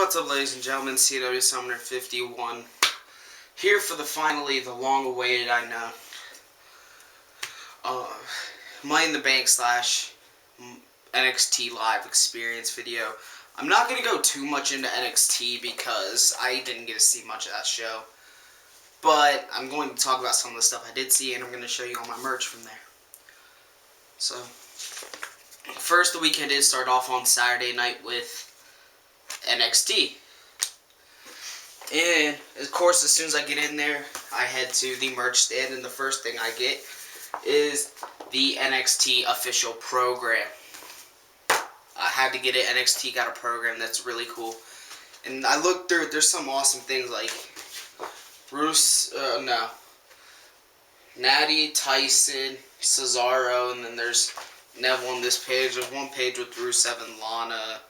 What's up, ladies and gentlemen? CW Summoner 51 here for finally the long-awaited, I know, Money in the Bank / NXT Live Experience video. I'm not going to go too much into NXT because I didn't get to see much of that show. But I'm going to talk about some of the stuff I did see, and I'm going to show you all my merch from there. So, first, the weekend did start off on Saturday night with NXT. And, of course, as soon as I get in there, I head to the merch stand, and the first thing I get is the NXT official program. I had to get it. NXT got a program that's really cool. And I looked through it. There's some awesome things like Natty, Tyson, Cesaro, and then there's Neville on this page. There's one page with Rusev and Lana.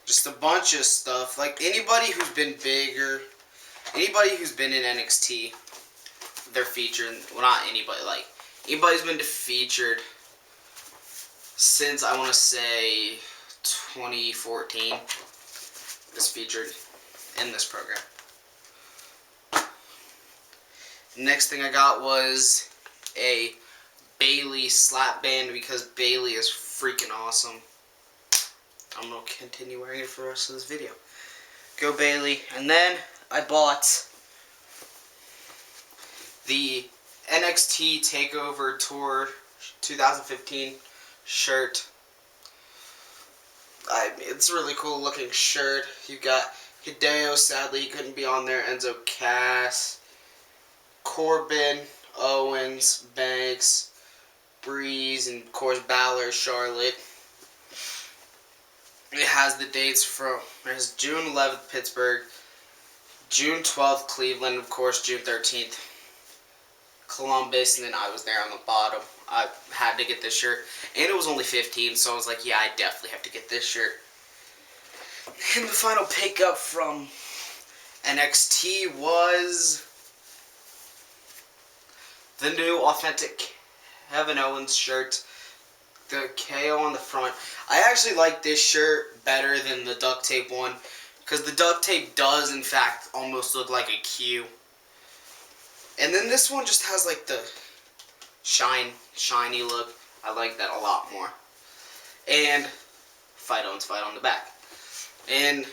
Just a bunch of stuff. Like, anybody who's been bigger, anybody who's been in NXT, they're featured. Well, not anybody. Like, anybody who's been featured since, I want to say, 2014 is featured in this program. Next thing I got was a Bayley slap band because Bayley is freaking awesome. I'm going to continue wearing it for the rest of this video. Go Bayley. And then I bought the NXT TakeOver Tour 2015 shirt. It's a really cool looking shirt. You got Hideo, sadly he couldn't be on there, Enzo Cass, Corbin, Owens, Banks, Breeze, and of course Balor, Charlotte. It has the dates from, it has June 11th, Pittsburgh, June 12th, Cleveland, of course, June 13th, Columbus, and then I was there on the bottom. I had to get this shirt, and it was only $15, so I was like, yeah, I definitely have to get this shirt. And the final pickup from NXT was the new authentic Kevin Owens shirt. The KO on the front. I actually like this shirt better than the duct tape one, because the duct tape does in fact almost look like a Q. And then this one just has like the shiny look. I like that a lot more. And Fight on the back. And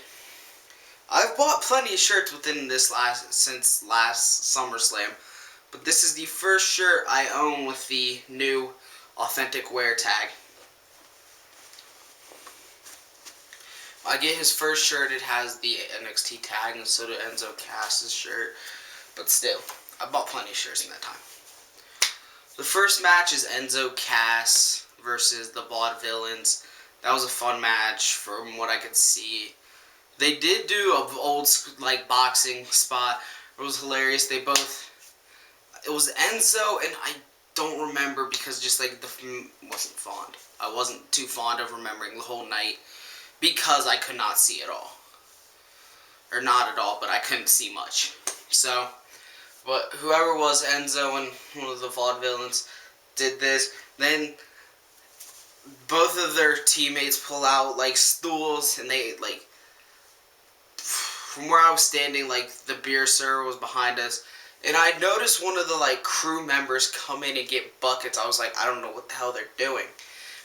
I've bought plenty of shirts within this since last SummerSlam, but this is the first shirt I own with the new authentic wear tag. I get his first shirt, it has the NXT tag, and so did Enzo Cass's shirt. But still, I bought plenty of shirts in that time. The first match is Enzo Cass versus the Vaudevillains. That was a fun match from what I could see. They did do an old like boxing spot. It was hilarious. It was Enzo, and I don't remember because just like wasn't fond. I wasn't too fond of remembering the whole night because I could not see at all. Or not at all, but I couldn't see much. So, but whoever was Enzo and one of the Vaudevillains did this. Then both of their teammates pull out like stools, and they like, from where I was standing, like the beer server was behind us. And I noticed one of the like crew members come in and get buckets. I was like, I don't know what the hell they're doing.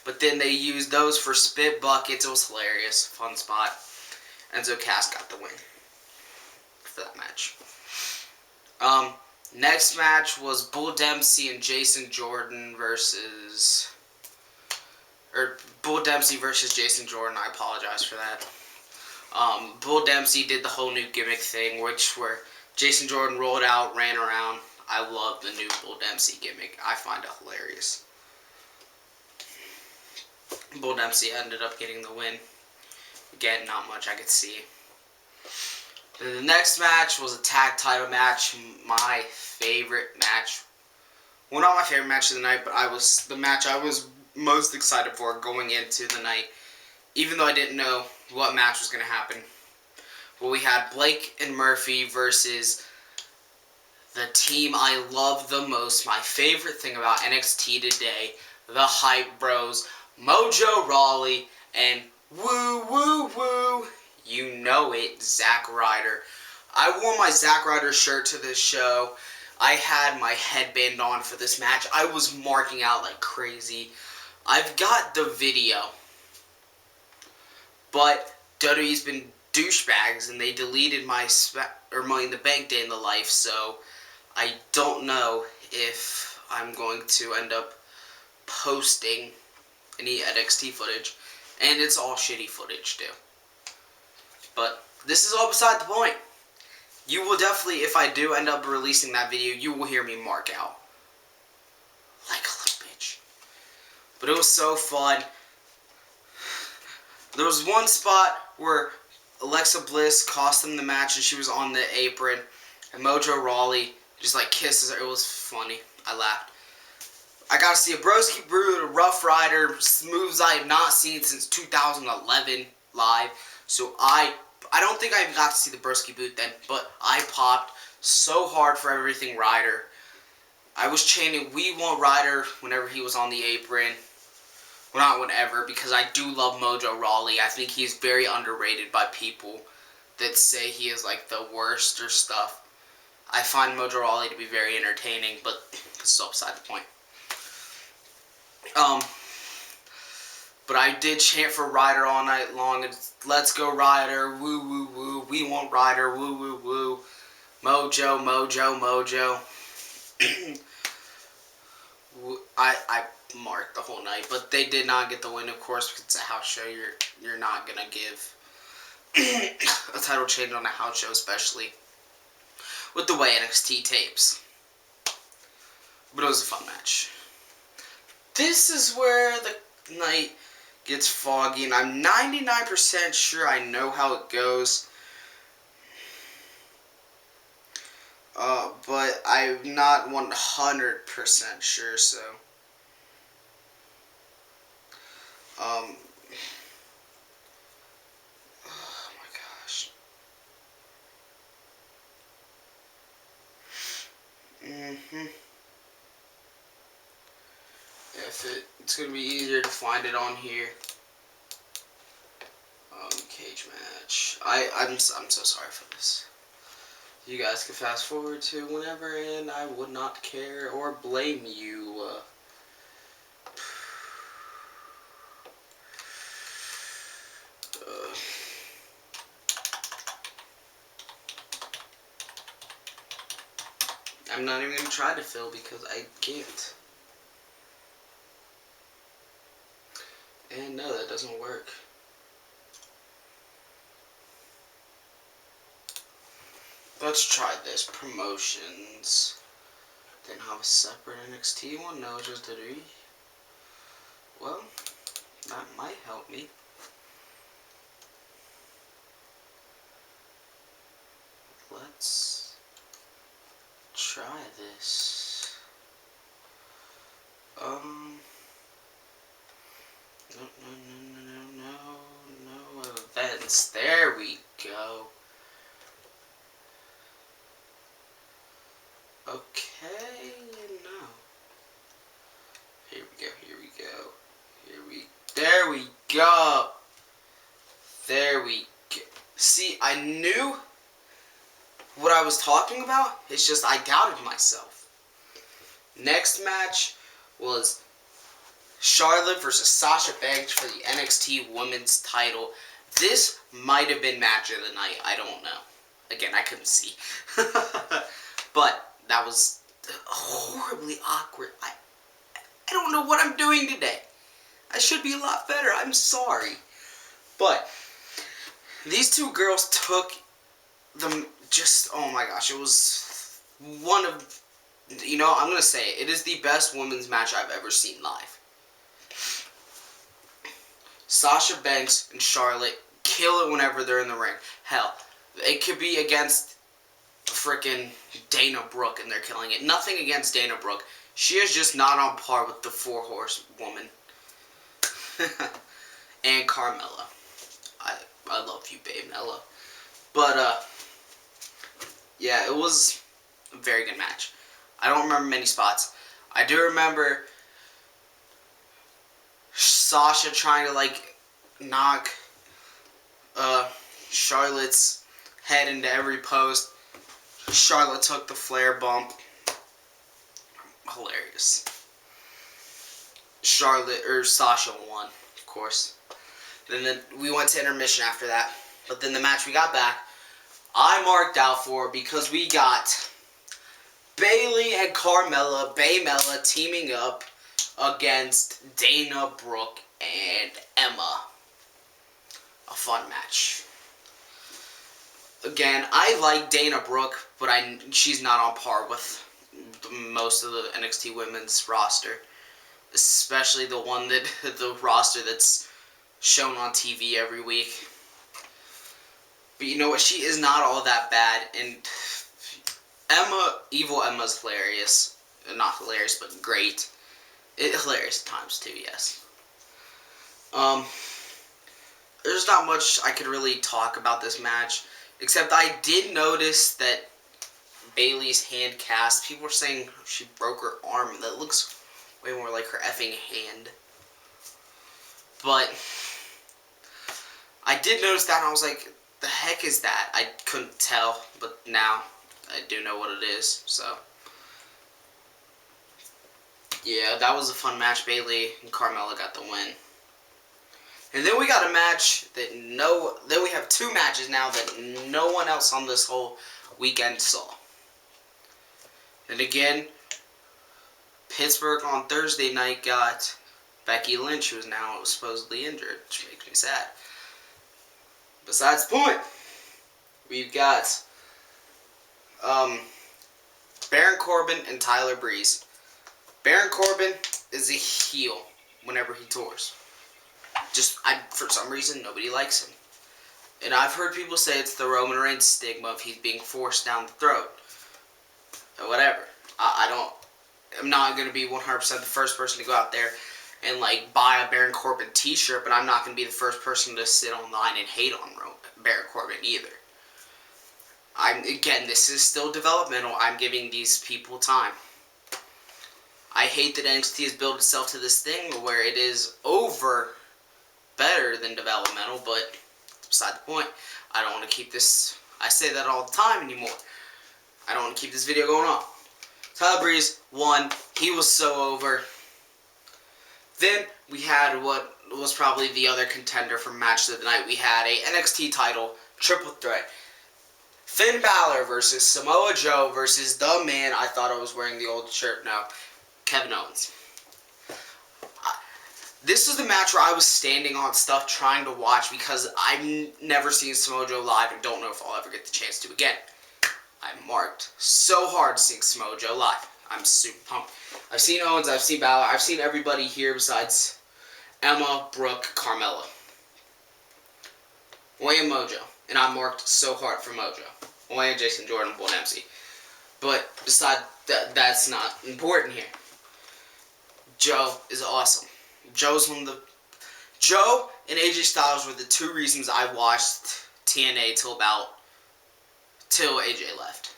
But then they used those for spit buckets. It was hilarious. Fun spot. Enzo Cass got the win for that match. Next match was Bull Dempsey and Jason Jordan versus... Bull Dempsey versus Jason Jordan. I apologize for that. Bull Dempsey did the whole new gimmick thing, where Jason Jordan rolled out, ran around. I love the new Bull Dempsey gimmick. I find it hilarious. Bull Dempsey ended up getting the win. Again, not much I could see. Then the next match was a tag title match. My favorite match. Well, not my favorite match of the night, but the match I was most excited for going into the night. Even though I didn't know what match was going to happen. Well, we had Blake and Murphy versus the team I love the most. My favorite thing about NXT today, the Hype Bros, Mojo Rawley, and Woo Woo Woo. You know it, Zack Ryder. I wore my Zack Ryder shirt to this show. I had my headband on for this match. I was marking out like crazy. I've got the video, but WWE's been douchebags and they deleted my Money in the Bank Day in the Life, so I don't know if I'm going to end up posting any NXT footage, and it's all shitty footage too. But this is all beside the point. You will definitely, if I do end up releasing that video, you will hear me mark out like a little bitch. But it was so fun. There was one spot where Alexa Bliss cost them the match and she was on the apron, and Mojo Rawley just like kisses her. It was funny. I laughed. I got to see a Broski Brood, a Rough Rider, moves I have not seen since 2011 live. So I don't think I even got to see the Broski Boot then, but I popped so hard for everything Ryder. I was chanting "We Want Ryder" whenever he was on the apron. Well, not whenever, because I do love Mojo Rawley. I think he's very underrated by people that say he is like the worst or stuff. I find Mojo Rawley to be very entertaining, but it's all beside the point. But I did chant for Ryder all night long. It's, "Let's go Ryder, woo woo woo, we want Ryder, woo woo woo, Mojo, Mojo, Mojo." I marked the whole night, but they did not get the win, of course, because it's a house show. You're not gonna give a title change on a house show, especially with the way NXT tapes. But it was a fun match. This is where the night gets foggy, and I'm 99% sure I know how it goes. But I'm not 100% sure, so. Oh my gosh. It's gonna be easier to find it on here. Cage match. I'm so sorry for this. You guys can fast forward to whenever, and I would not care or blame you. I'm not even gonna try to fill because I can't. And no, that doesn't work. Let's try this. Promotions. Then have a separate NXT one? No, just WWE. Well, that might help me. Let's try this. No events. There we go. Okay, no. Here we go. There we go. See, I knew what I was talking about. It's just I doubted myself. Next match was Charlotte versus Sasha Banks for the NXT Women's title. This might have been match of the night. I don't know. Again, I couldn't see. But that was horribly awkward. I don't know what I'm doing today. I should be a lot better. I'm sorry. But these two girls took them just, oh my gosh, it was one of, I'm going to say it. It is the best women's match I've ever seen live. Sasha Banks and Charlotte kill it whenever they're in the ring. Hell, it could be against frickin' Dana Brooke and they're killing it. Nothing against Dana Brooke. She is just not on par with the Four Horsewoman. And Carmella. I love you, babe, Nella. But, yeah, it was a very good match. I don't remember many spots. I do remember Sasha trying to, knock Charlotte's head into every post. Charlotte took the Flair bump. Hilarious. Sasha won, of course. Then we went to intermission after that. But then the match we got back, I marked out for because we got Bayley and Baymella teaming up against Dana Brooke and Emma. A fun match. Again, I like Dana Brooke, but she's not on par with most of the NXT women's roster. Especially the roster that's shown on TV every week. But you know what? She is not all that bad. And Evil Emma's hilarious. Not hilarious, but great. Hilarious at times too, yes. There's not much I could really talk about this match. Except I did notice that Bayley's hand cast, people were saying she broke her arm. That looks way more like her effing hand. But I did notice that and I was like, the heck is that? I couldn't tell, but now I do know what it is, so. Yeah, that was a fun match. Bayley and Carmella got the win. And then we got a match that then we have two matches now that no one else on this whole weekend saw. And again, Pittsburgh on Thursday night got Becky Lynch, who is now supposedly injured, which makes me sad. Besides the point, we've got Baron Corbin and Tyler Breeze. Baron Corbin is a heel whenever he tours. For some reason, nobody likes him. And I've heard people say it's the Roman Reigns stigma of he's being forced down the throat. Or whatever. I'm not going to be 100% the first person to go out there and buy a Baron Corbin t-shirt, but I'm not going to be the first person to sit online and hate on Baron Corbin either. Again, this is still developmental. I'm giving these people time. I hate that NXT has built itself to this thing where it is better than developmental, but beside the point. I don't want to keep this, I say that all the time anymore. I don't want to keep this video going on. Tyler Breeze won. He was so over. Then we had what was probably the other contender for match of the night. We had a NXT title triple threat. Finn Balor versus Samoa Joe versus the man, I thought I was wearing the old shirt now, Kevin Owens. This was the match where I was standing on stuff trying to watch because I've never seen Samoa Joe live and don't know if I'll ever get the chance to again. I marked so hard seeing Samoa Joe live. I'm super pumped. I've seen Owens, I've seen Balor, I've seen everybody here besides Emma, Brooke, Carmella. Wayne Mojo. And I marked so hard for Mojo. Wayne, Jason Jordan, Bull Dempsey. But besides that, that's not important here. Joe is awesome. Joe and AJ Styles were the two reasons I watched TNA till AJ left.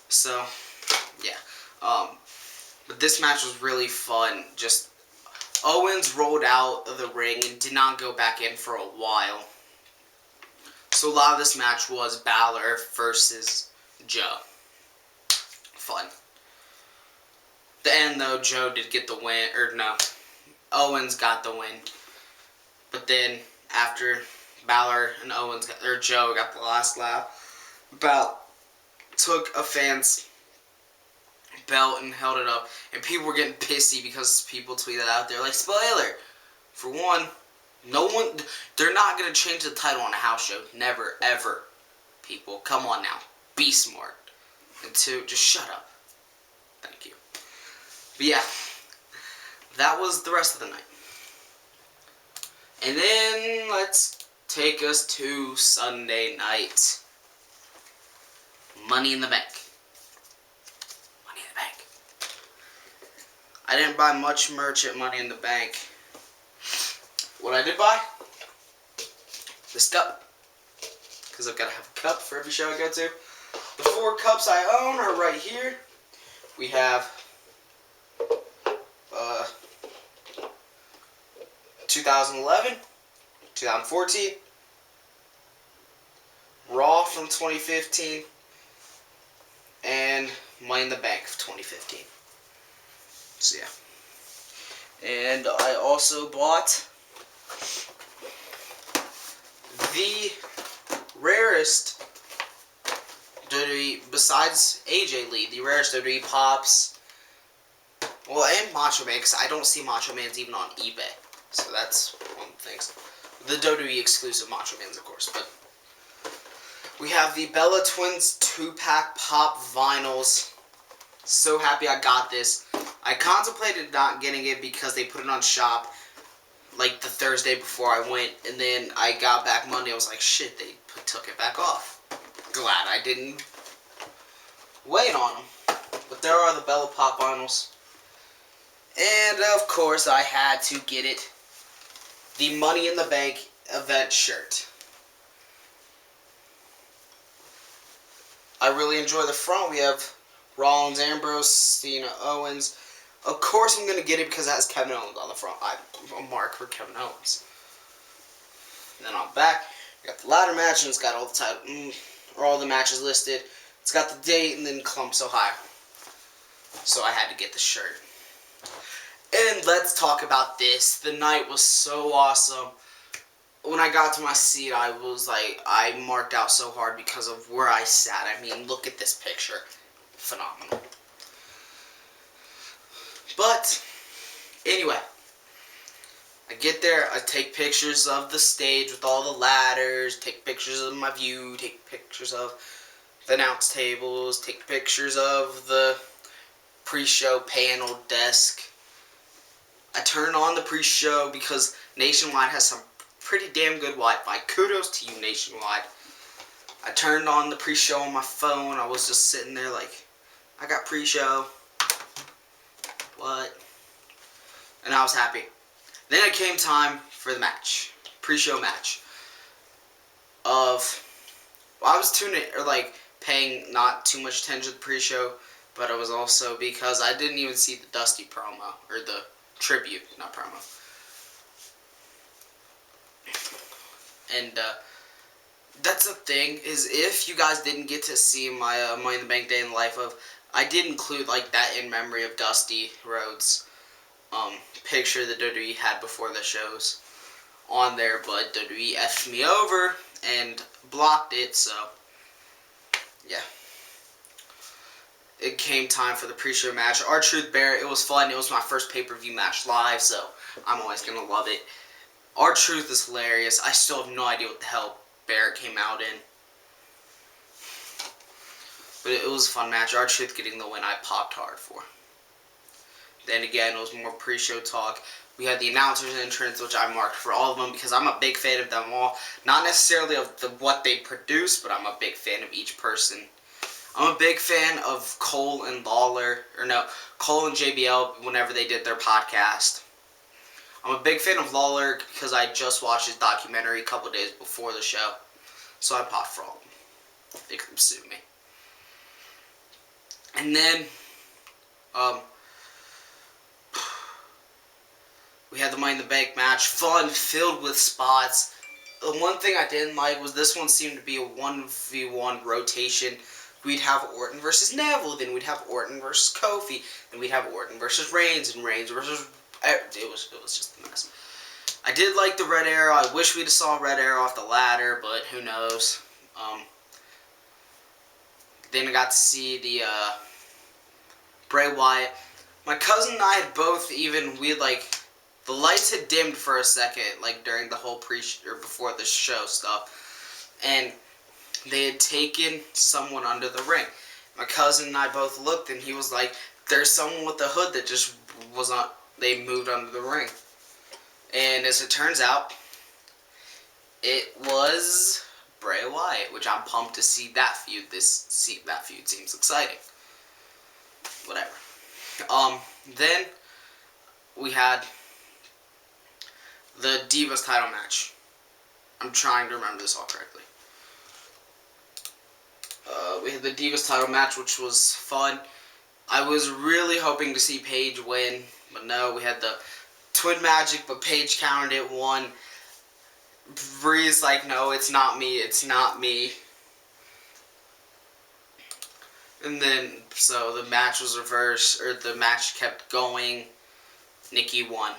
So, yeah. But this match was really fun. Just Owens rolled out of the ring and did not go back in for a while. So a lot of this match was Balor versus Joe. Fun. The end though, Joe did get the win, Owens got the win. But then after Balor and Joe got the last laugh, took a fan's belt and held it up, and people were getting pissy because people tweeted out there spoiler. For one, they're not gonna change the title on a house show. Never, ever. People, come on now, be smart. And two, just shut up. Thank you. But yeah, that was the rest of the night. And then let's take us to Sunday night. Money in the Bank. Money in the Bank. I didn't buy much merch at Money in the Bank. What I did buy? This cup. Because I've got to have a cup for every show I go to. The 4 cups I own are right here. We have 2011, 2014, from 2015 and Money in the Bank of 2015. So yeah. And I also bought the rarest WWE, besides AJ Lee, the rarest WWE Pops. Well, and Macho Man, because I don't see Macho Man's even on eBay. So that's one of the things. The WWE exclusive Macho Man's, of course. But we have the Bella Twins 2-pack Pop vinyls. So happy I got this. I contemplated not getting it because they put it on shop like the Thursday before I went, and then I got back Monday. I was like, shit, they took it back off. Glad I didn't wait on them. But there are the Bella Pop vinyls. And of course I had to get it. The Money in the Bank event shirt. I really enjoy the front. We have Rollins, Ambrose, Cena, Owens. Of course I'm going to get it because it has Kevin Owens on the front. I'm a mark for Kevin Owens. And then on the back, we got the ladder match, and it's got all the title, or all the matches listed. It's got the date and then Columbus, Ohio. So I had to get the shirt. And let's talk about this. The night was so awesome. When I got to my seat, I was like, I marked out so hard because of where I sat. I mean, look at this picture. Phenomenal. But, anyway, I get there, I take pictures of the stage with all the ladders, take pictures of my view, take pictures of the announce tables, take pictures of the pre-show panel desk. I turn on the pre-show because Nationwide has some pretty damn good Wi-Fi. Kudos to you, Nationwide. I turned on the pre-show on my phone. I was just sitting there like, I got pre-show. What? And I was happy. Then it came time for the match. Pre-show match. Well, I was tuning, or like, paying not too much attention to the pre-show, but it was also because I didn't even see the Dusty promo, or the tribute, not promo. And, that's the thing, is if you guys didn't get to see my Money in the Bank Day in the Life of, I did include, like, that in memory of Dusty Rhodes' picture that WWE had before the shows on there, but WWE effed me over and blocked it, so, yeah. It came time for the pre-show match. R-Truth Barrett, it was fun. It was my first pay-per-view match live, so I'm always going to love it. R-Truth is hilarious. I still have no idea what the hell Barrett came out in. But it was a fun match. R-Truth getting the win, I popped hard for. Then again, it was more pre-show talk. We had the announcers' entrance, which I marked for all of them because I'm a big fan of them all. Not necessarily of what they produce, but I'm a big fan of each person. I'm a big fan of Cole and Lawler, Cole and JBL whenever they did their podcast. I'm a big fan of Lawler because I just watched his documentary a couple days before the show. So I popped for all of them. They could sue me. And then, we had the Money in the Bank match. Fun, filled with spots. The one thing I didn't like was this one seemed to be a 1v1 rotation. We'd have Orton versus Neville, then we'd have Orton versus Kofi, then we'd have Orton versus Reigns, and Reigns versus... It was just a mess. I did like the Red Arrow. I wish we'd have saw Red Arrow off the ladder, but who knows. Then I got to see the Bray Wyatt. My cousin and I had both the lights had dimmed for a second, like during the whole before the show stuff, and they had taken someone under the ring. My cousin and I both looked, and he was like, "There's someone with the hood that just was not." They moved under the ring, and as it turns out, it was Bray Wyatt, which I'm pumped to see that feud. That feud seems exciting. Whatever. Then we had the Divas title match. I'm trying to remember this all correctly. We had the Divas title match, which was fun. I was really hoping to see Paige win, but no, we had the Twin Magic, but Paige countered it, won. Bree's like, no, it's not me, it's not me. And then, so the match was reversed, or the match kept going. Nikki won.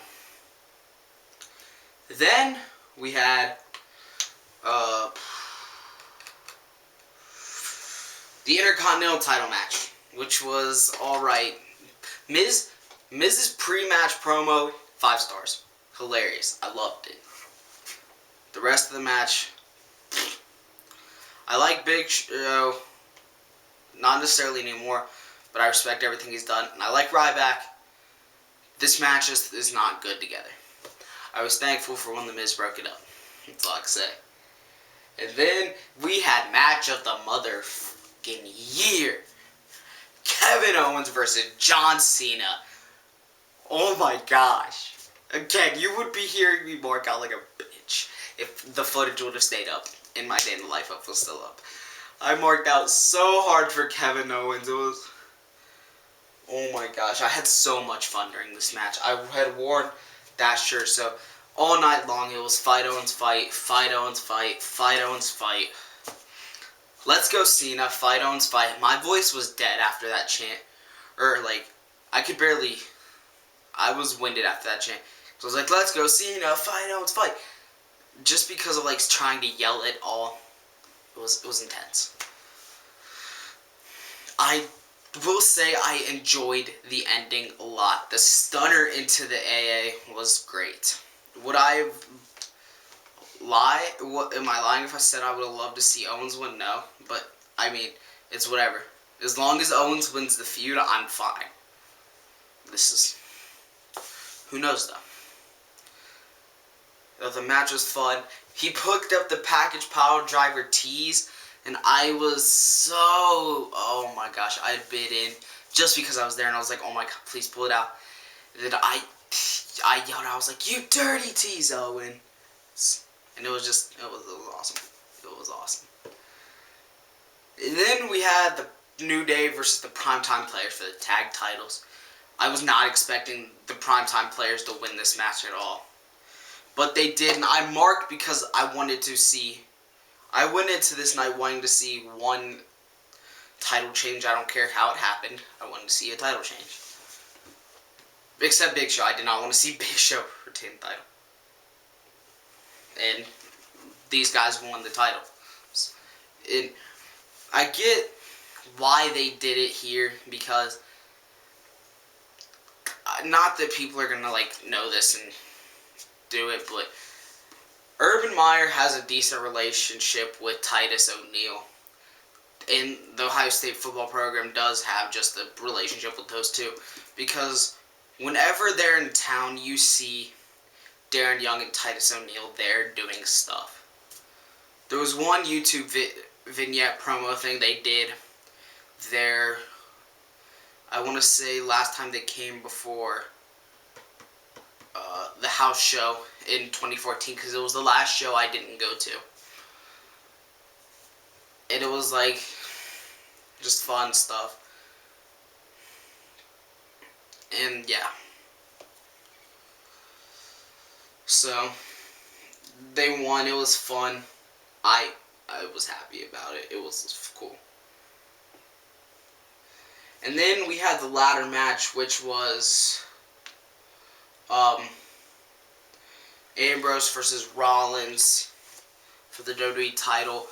Then we had the Intercontinental title match, which was alright. Miz's pre-match promo, 5 stars. Hilarious. I loved it. The rest of the match, I like Big Show, not necessarily anymore, but I respect everything he's done. And I like Ryback. This match is not good together. I was thankful for when the Miz broke it up. That's all I can say. And then we had match of the motherfucking year. Kevin Owens versus John Cena. Oh my gosh. Again, you would be hearing me mark out like a bitch if the footage would have stayed up and my day in the life up was still up. I marked out so hard for Kevin Owens. It was... oh my gosh. I had so much fun during this match. I had worn that shirt, so all night long it was fight Owens fight, fight Owens fight, fight Owens fight. Let's go Cena, fight Owens fight. My voice was dead after that chant. Or like, I could barely... I was winded after that chant. So I was like, let's go Cena, fight Owens fight. Just because of like trying to yell it all. It was intense. I will say I enjoyed the ending a lot. The stunner into the AA was great. Would I lie? What, am I lying if I said I would have loved to see Owens win? No. But, I mean, it's whatever. As long as Owens wins the feud, I'm fine. This is... who knows, though. The match was fun. He picked up the package power driver tease, and I was so... oh my gosh, I bit in just because I was there, and I was like, oh my god, please pull it out. And then I yelled, I was like, you dirty tease, Owen. And it was just, it was awesome. It was awesome. And then we had the New Day versus the Primetime Players for the tag titles. I was not expecting the Primetime Players to win this match at all. But they did, and I marked because I wanted to see... I went into this night wanting to see one title change. I don't care how it happened. I wanted to see a title change. Except Big Show. I did not want to see Big Show retain the title. And these guys won the title. And I get why they did it here, because not that people are gonna like know this and do it, but Urban Meyer has a decent relationship with Titus O'Neil, and the Ohio State football program does have just a relationship with those two, because whenever they're in town, you see Darren Young and Titus O'Neil there doing stuff. There was one YouTube vignette promo thing they did there, I want to say last time they came before the house show in 2014, because it was the last show I didn't go to. And it was like just fun stuff. And yeah. So they won. It was fun. I was happy about it. It was cool. And then we had the ladder match, which was Ambrose versus Rollins for the WWE title.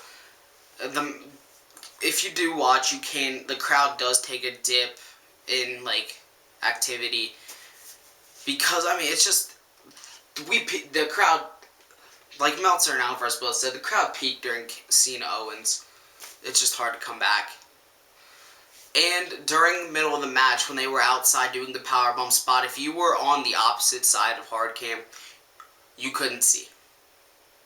If you do watch, the crowd does take a dip in like activity, because I mean it's just the crowd, like Meltzer and Alvarez both said, the crowd peaked during Cena Owens. It's just hard to come back. And during the middle of the match, when they were outside doing the powerbomb spot, if you were on the opposite side of hardcam, you couldn't see.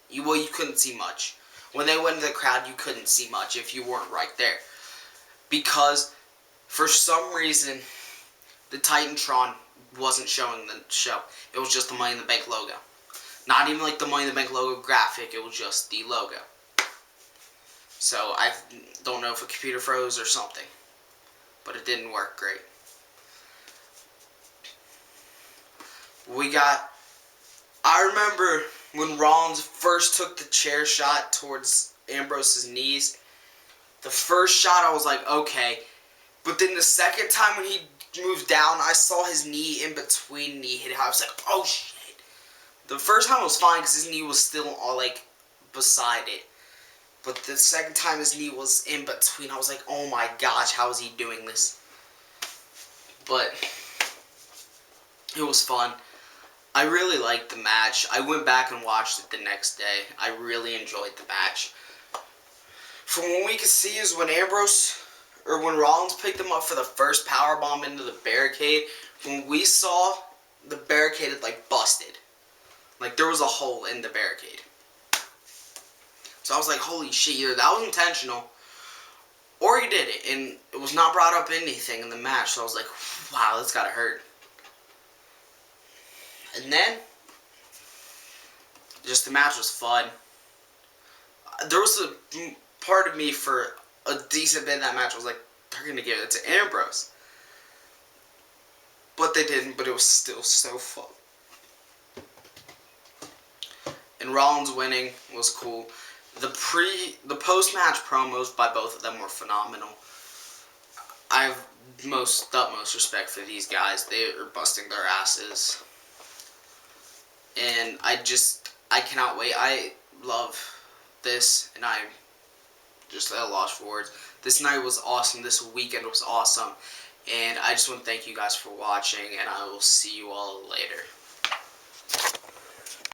You couldn't see much. When they went into the crowd, you couldn't see much if you weren't right there. Because, for some reason, the Titantron wasn't showing the show. It was just the Money in the Bank logo. Not even like the Money in the Bank logo graphic, it was just the logo. So, I don't know if a computer froze or something. But it didn't work great. I remember when Rollins first took the chair shot towards Ambrose's knees. The first shot I was like, okay, But then the second time when he moved down, I saw his knee in between knee hit. I was like, oh shit. The first time was fine because his knee was still all like beside it. But the second time his knee was in between, I was like, oh my gosh, how is he doing this? But it was fun. I really liked the match. I went back and watched it the next day. I really enjoyed the match. From what we could see is when Rollins picked him up for the first powerbomb into the barricade, when we saw the barricade had like busted. Like there was a hole in the barricade. So I was like, holy shit, either that was intentional or he did it. And it was not brought up anything in the match. So I was like, wow, that's gotta hurt. And then, just the match was fun. There was a part of me for a decent bit in that match. I was like, they're going to give it to Ambrose. But they didn't, but it was still so fun. And Rollins winning was cool. The post-match promos by both of them were phenomenal. I have utmost respect for these guys. They are busting their asses. And I cannot wait. I love this, and I'm just at a loss for words. This night was awesome. This weekend was awesome. And I just want to thank you guys for watching, and I will see you all later.